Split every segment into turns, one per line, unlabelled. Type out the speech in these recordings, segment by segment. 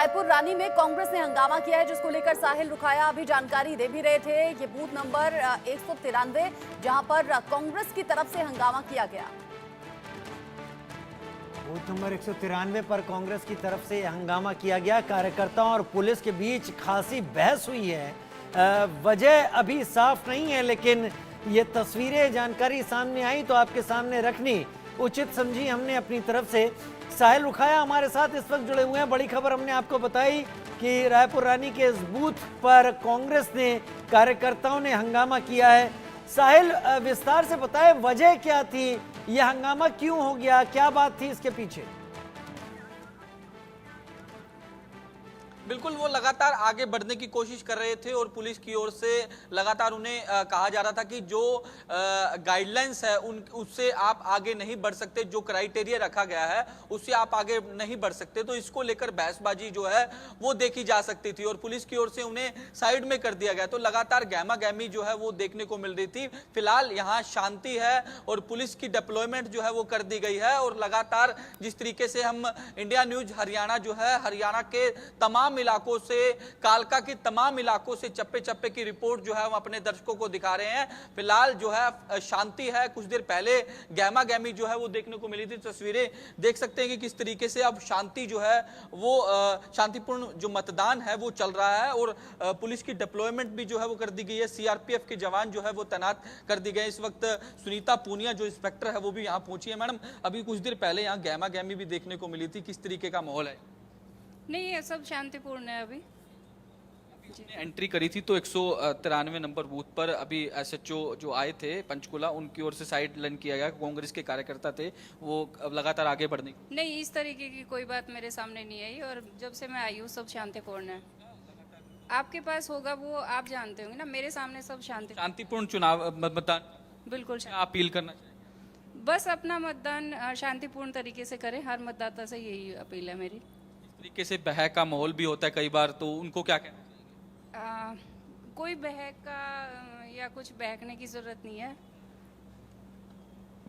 रायपुर रानी में कांग्रेस ने हंगामा किया है, जिसको लेकर साहिल रुखाया अभी जानकारी दे भी रहे थे। ये बूथ नंबर 193 जहां पर कांग्रेस की तरफ से हंगामा किया गया।
बूथ नंबर 193 पर कांग्रेस की तरफ से हंगामा किया गया। कार्यकर्ताओं और पुलिस के बीच खासी बहस हुई है। वजह अभी साफ नहीं है, लेकिन ये तस्वीरें जानकारी सामने आई तो आपके सामने रखनी उचित समझी हमने अपनी तरफ से। साहिल रुखाया हमारे साथ इस वक्त जुड़े हुए हैं। बड़ी खबर हमने आपको बताई कि रायपुर रानी के इस बूथ पर कांग्रेस ने कार्यकर्ताओं ने हंगामा किया है। साहिल, विस्तार से बताएं वजह क्या थी, यह हंगामा क्यों हो गया, क्या बात थी इसके पीछे?
बिल्कुल, वो लगातार आगे बढ़ने की कोशिश कर रहे थे और पुलिस की ओर से लगातार उन्हें कहा जा रहा था कि जो गाइडलाइंस है उससे आप आगे नहीं बढ़ सकते, जो क्राइटेरिया रखा गया है उससे आप आगे नहीं बढ़ सकते। तो इसको लेकर बहसबाजी जो है वो देखी जा सकती थी और पुलिस की ओर से उन्हें साइड में कर दिया गया। तो लगातार गहमा गहमी जो है वो देखने को मिल रही थी। फिलहाल यहाँ शांति है और पुलिस की डिप्लॉयमेंट जो है वो कर दी गई है। और लगातार जिस तरीके से हम इंडिया न्यूज हरियाणा जो है, हरियाणा के तमाम इलाकों से, कालका के तमाम इलाकों से चप्पे चप्पे की रिपोर्ट जो है हम अपने दर्शकों को दिखा रहे हैं। फिलहाल जो है शांति है। कुछ देर पहले गहमा गहमी जो है वो देखने को मिली थी। तस्वीरें देख सकते हैं कि किस तरीके से अब शांति जो है वो शांतिपूर्ण जो मतदान है वो चल रहा है और पुलिस की डिप्लॉयमेंट भी जो है वो कर दी गई है। सीआरपीएफ के जवान जो है वो तैनात कर दी गए। इस वक्त सुनीता पूनिया जो इंस्पेक्टर है वो भी यहाँ पहुंची है। मैडम, अभी कुछ देर पहले यहाँ गहमा गहमी भी देखने को मिली थी, किस तरीके का माहौल है?
नहीं, ये सब शांतिपूर्ण है। अभी
एंट्री करी थी तो 193 नंबर बूथ पर अभी एसएचओ जो आए थे पंचकुला, उनकी ओर से साइड लाइन किया गया। कांग्रेस के कार्यकर्ता थे वो लगातार आगे बढ़ने
नहीं, इस तरीके की कोई बात मेरे सामने नहीं आई और जब से मैं आई हूँ सब शांतिपूर्ण है। आपके पास होगा वो आप जानते होंगे ना, मेरे सामने सब
शांतिपूर्ण चुनाव मतदान
बिल्कुल
अपील करना चाहिए।
बस अपना मतदान शांतिपूर्ण तरीके से करें। हर मतदाता से यही अपील है मेरी।
तरीके से बहक का माहौल भी होता है कई बार, तो उनको क्या कहना?
कोई बहक का या कुछ बहकने की जरूरत नहीं है।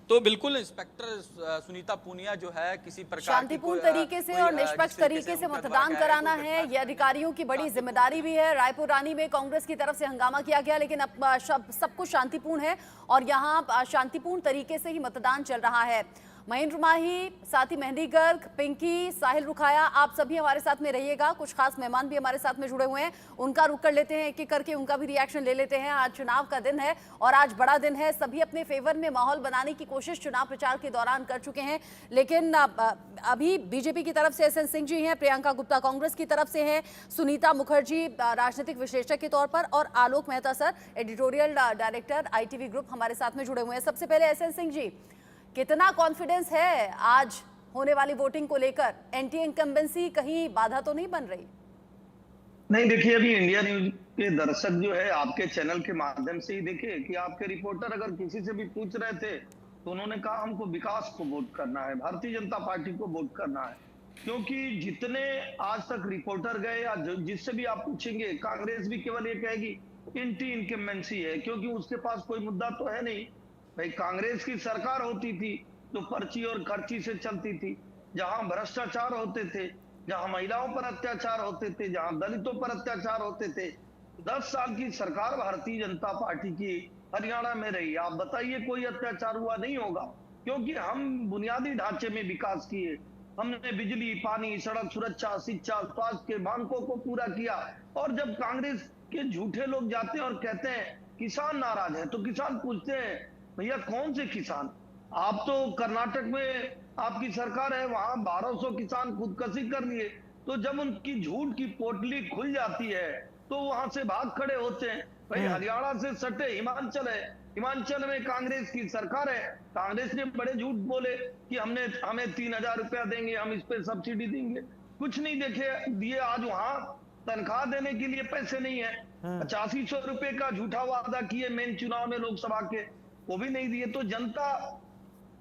तो बिल्कुल इंस्पेक्टर सुनीता पूनिया जो है किसी प्रकार
शांतिपूर्ण तरीके से और निष्पक्ष तरीके से मतदान कराना है, ये अधिकारियों की बड़ी जिम्मेदारी भी है। रायपुर रानी में कांग्रेस की तरफ से हंगामा किया गया, लेकिन अब सब कुछ शांतिपूर्ण है और यहाँ शांतिपूर्ण तरीके से ही मतदान चल रहा है। महेंद्र माही, साथी मेहंदी गर्ग, पिंकी, साहिल रुखाया, आप सभी हमारे साथ में रहिएगा। कुछ खास मेहमान भी हमारे साथ में जुड़े हुए हैं, उनका रुख कर लेते हैं, एक एक करके उनका भी रिएक्शन ले लेते हैं। आज चुनाव का दिन है और आज बड़ा दिन है। सभी अपने फेवर में माहौल बनाने की कोशिश चुनाव प्रचार के दौरान कर चुके हैं, लेकिन अभी बीजेपी की तरफ से एसएन सिंह जी हैं, प्रियंका गुप्ता कांग्रेस की तरफ से हैं, सुनीता मुखर्जी राजनीतिक विश्लेषक के तौर पर और Alok Mehta sir editorial director ITV group हमारे साथ में जुड़े हुए हैं। सबसे पहले एसएन सिंह जी, कितना कॉन्फिडेंस है आज होने वाली वोटिंग को लेकर? एंटी इनकम्बेंसी कहीं बाधा तो नहीं बन रही?
नहीं, देखिए अभी इंडिया न्यूज के दर्शक जो है आपके चैनल के माध्यम से ही देखे कि आपके रिपोर्टर अगर किसी से भी पूछ रहे थे तो उन्होंने कहा हमको विकास को वोट करना है, भारतीय जनता पार्टी को वोट करना है। क्योंकि जितने आज तक रिपोर्टर गए या जिससे भी आप पूछेंगे, कांग्रेस भी केवल ये कहेगी एंटी इनकम्बेंसी है, क्योंकि उसके पास कोई मुद्दा तो है नहीं। भाई कांग्रेस की सरकार होती थी जो पर्ची और खर्ची से चलती थी, जहां भ्रष्टाचार होते थे, जहां महिलाओं पर अत्याचार होते थे, जहां दलितों पर अत्याचार होते थे। 10 साल की सरकार भारतीय जनता पार्टी की हरियाणा में रही। आप बताइए कोई अत्याचार हुआ? नहीं होगा, क्योंकि हम बुनियादी ढांचे में विकास किए। हमने बिजली, पानी, सड़क सुरक्षा, शिक्षा, स्वास्थ्य के मानकों को पूरा किया। और जब कांग्रेस के झूठे लोग जाते हैं और कहते हैं किसान नाराज है, तो किसान पूछते हैं भैया कौन से किसान? आप तो कर्नाटक में आपकी सरकार है, वहां 1200 किसान खुदकुशी कर लिए। तो जब उनकी झूठ की पोटली खुल जाती है तो वहां से भाग खड़े होते हैं। भाई हरियाणा से सटे हिमाचल है, हिमाचल में कांग्रेस की सरकार है, कांग्रेस ने बड़े झूठ बोले कि हमें 3000 रुपया देंगे, हम इस पे सब्सिडी देंगे। कुछ नहीं दिए। आज वहां तनख्वाह देने के लिए पैसे नहीं है। 8500 रुपए का झूठा वादा किए मेन चुनाव में लोकसभा के, वो भी नहीं दिए। तो जनता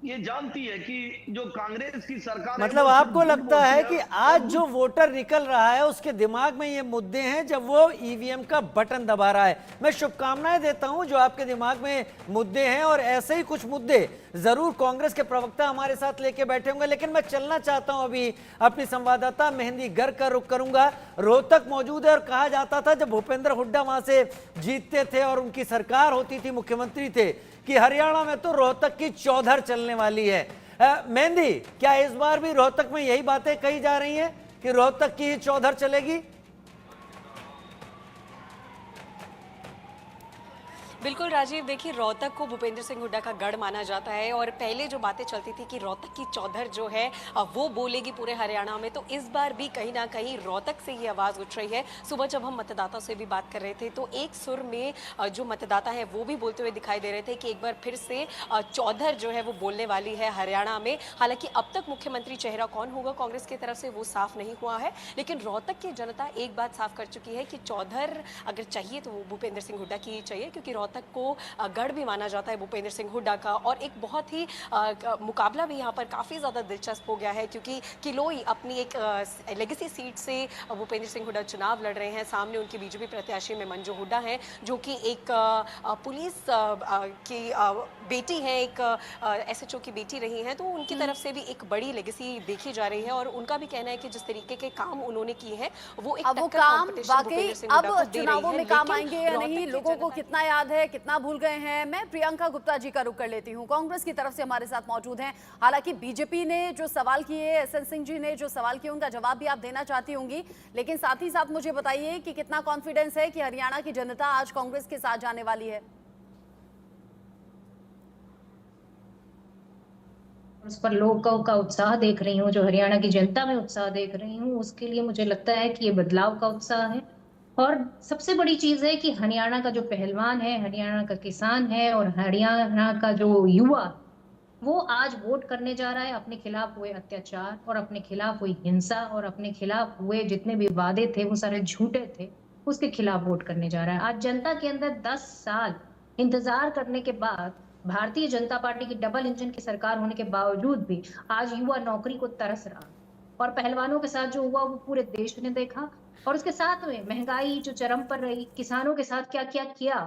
ये जानती है कि जो कांग्रेस की सरकार
मतलब आपको लगता है कि आज जो वोटर निकल रहा है उसके दिमाग में ये मुद्दे हैं जब वो ईवीएम का बटन दबा रहा है? मैं शुभकामनाएं देता हूं जो आपके दिमाग में मुद्दे हैं और ऐसे ही कुछ मुद्दे जरूर कांग्रेस के प्रवक्ता हमारे साथ लेके बैठे होंगे, लेकिन मैं चलना चाहता हूं अभी अपनी संवाददाता मेहंदी गर्ग का रुख करूंगा। रोहतक मौजूद है और कहा जाता था जब भूपेंद्र हुड्डा वहां से जीतते थे और उनकी सरकार होती थी, मुख्यमंत्री थे, कि हरियाणा में तो रोहतक की चौधर चलने वाली है। मेहंदी, क्या इस बार भी रोहतक में यही बातें कही जा रही हैं कि रोहतक की ही चौधर चलेगी?
बिल्कुल राजीव, देखिए रोहतक को भूपेंद्र सिंह हुड्डा का गढ़ माना जाता है और पहले जो बातें चलती थी कि रोहतक की चौधर जो है वो बोलेगी पूरे हरियाणा में, तो इस बार भी कहीं ना कहीं रोहतक से ये आवाज़ उठ रही है। सुबह जब हम मतदाताओं से भी बात कर रहे थे तो एक सुर में जो मतदाता है वो भी बोलते हुए दिखाई दे रहे थे कि एक बार फिर से चौधर जो है वो बोलने वाली है हरियाणा में। हालांकि अब तक मुख्यमंत्री चेहरा कौन होगा कांग्रेस की तरफ से वो साफ नहीं हुआ है, लेकिन रोहतक की जनता एक बात साफ कर चुकी है कि चौधर अगर चाहिए तो वो भूपेंद्र सिंह हुड्डा की ही चाहिए, क्योंकि रोहतक को गढ़ भी माना जाता है भूपेंद्र सिंह हुड्डा का। और एक बहुत ही मुकाबला भी यहाँ पर काफ़ी ज़्यादा दिलचस्प हो गया है, क्योंकि किलोई अपनी एक लेगेसी सीट से भूपेंद्र सिंह हुड्डा चुनाव लड़ रहे हैं। सामने उनकी बीजेपी प्रत्याशी में मंजू हुड्डा हैं, जो कि एक पुलिस की बेटी हैं, एक SHO की बेटी रही हैं, तो उनकी तरफ से भी एक बड़ी लेगेसी देखी जा रही है। और उनका भी कहना है कि जिस तरीके के काम उन्होंने किए हैं वो एक
वो काम वाकई अब चुनावों में काम आएंगे या नहीं, लोगों को कितना याद है, कितना भूल गए हैं। मैं प्रियंका गुप्ता जी का रुख कर लेती हूं, कांग्रेस की तरफ से हमारे साथ मौजूद हैं। हालांकि बीजेपी ने जो सवाल किए, SN सिंह जी ने जो सवाल किए, उनका जवाब भी आप देना चाहती होंगी, लेकिन साथ ही साथ मुझे बताइए कि कितना कॉन्फिडेंस है कि हरियाणा की जनता आज कांग्रेस के साथ जाने वाली है?
उस पर लोगों का उत्साह देख रही हूँ, जो हरियाणा की जनता में उत्साह देख रही हूँ, उसके लिए मुझे लगता है कि ये बदलाव का उत्साह है। और सबसे बड़ी चीज है कि हरियाणा का जो पहलवान है, हरियाणा का किसान है और हरियाणा का जो युवा, वो आज वोट करने जा रहा है। अपने खिलाफ हुए अत्याचार और अपने खिलाफ हुई हिंसा और अपने खिलाफ हुए जितने भी वादे थे वो सारे झूठे थे, उसके खिलाफ वोट करने जा रहा है। आज जनता के अंदर 10 साल इंतजार करने के बाद, भारतीय जनता पार्टी की डबल इंजन की सरकार होने के बावजूद भी आज युवा नौकरी को तरस रहा। और पहलवानों के साथ जो हुआ वो पूरे देश ने देखा। और उसके साथ में महंगाई जो चरम पर रही, किसानों के साथ क्या क्या किया,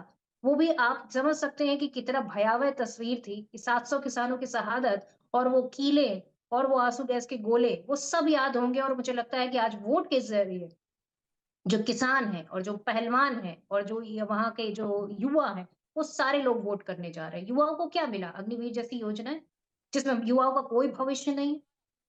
वो भी आप समझ सकते हैं कि कितना भयावह तस्वीर थी। 700 किसानों की शहादत और वो कीले और वो आंसू गैस के गोले, वो सब याद होंगे। और मुझे लगता है कि आज वोट के जरिए जो किसान है और जो पहलवान है और जो वहां के जो युवा है, वो सारे लोग वोट करने जा रहे हैं। युवाओं को क्या मिला? अग्निवीर जैसी योजनाएं जिसमें युवाओं का कोई भविष्य नहीं।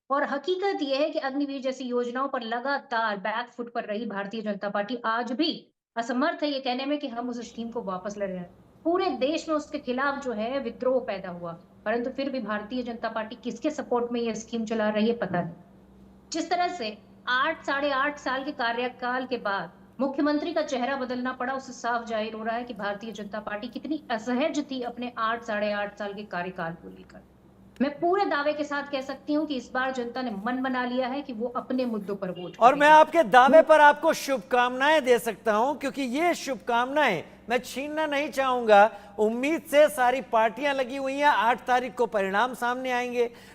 और हकीकत यह है कि अग्निवीर जैसी योजनाओं पर लगातार बैक फुट पर रही भारतीय जनता पार्टी आज भी असमर्थ है ये कहने में कि हम उस स्कीम को वापस ले रहे हैं। पूरे देश में उसके खिलाफ जो है विद्रोह पैदा हुआ, परंतु फिर भी भारतीय जनता पार्टी किसके सपोर्ट में ये स्कीम चला रही है पता नहीं। जिस तरह से 8 साल के कार्यकाल के बाद मुख्यमंत्री का चेहरा बदलना पड़ा, उससे साफ जाहिर हो रहा है कि भारतीय जनता पार्टी कितनी असहज थी अपने 8 साल के कार्यकाल को लेकर। मैं पूरे दावे के साथ कह सकती हूं कि इस बार जनता ने मन बना लिया है कि वो अपने मुद्दों पर वोट
और मैं
करेगी।
आपके दावे पर आपको शुभकामनाएं दे सकता हूं, क्योंकि ये शुभकामनाएं मैं छीनना नहीं चाहूंगा। उम्मीद से सारी पार्टियां लगी हुई हैं, 8 तारीख को परिणाम सामने आएंगे।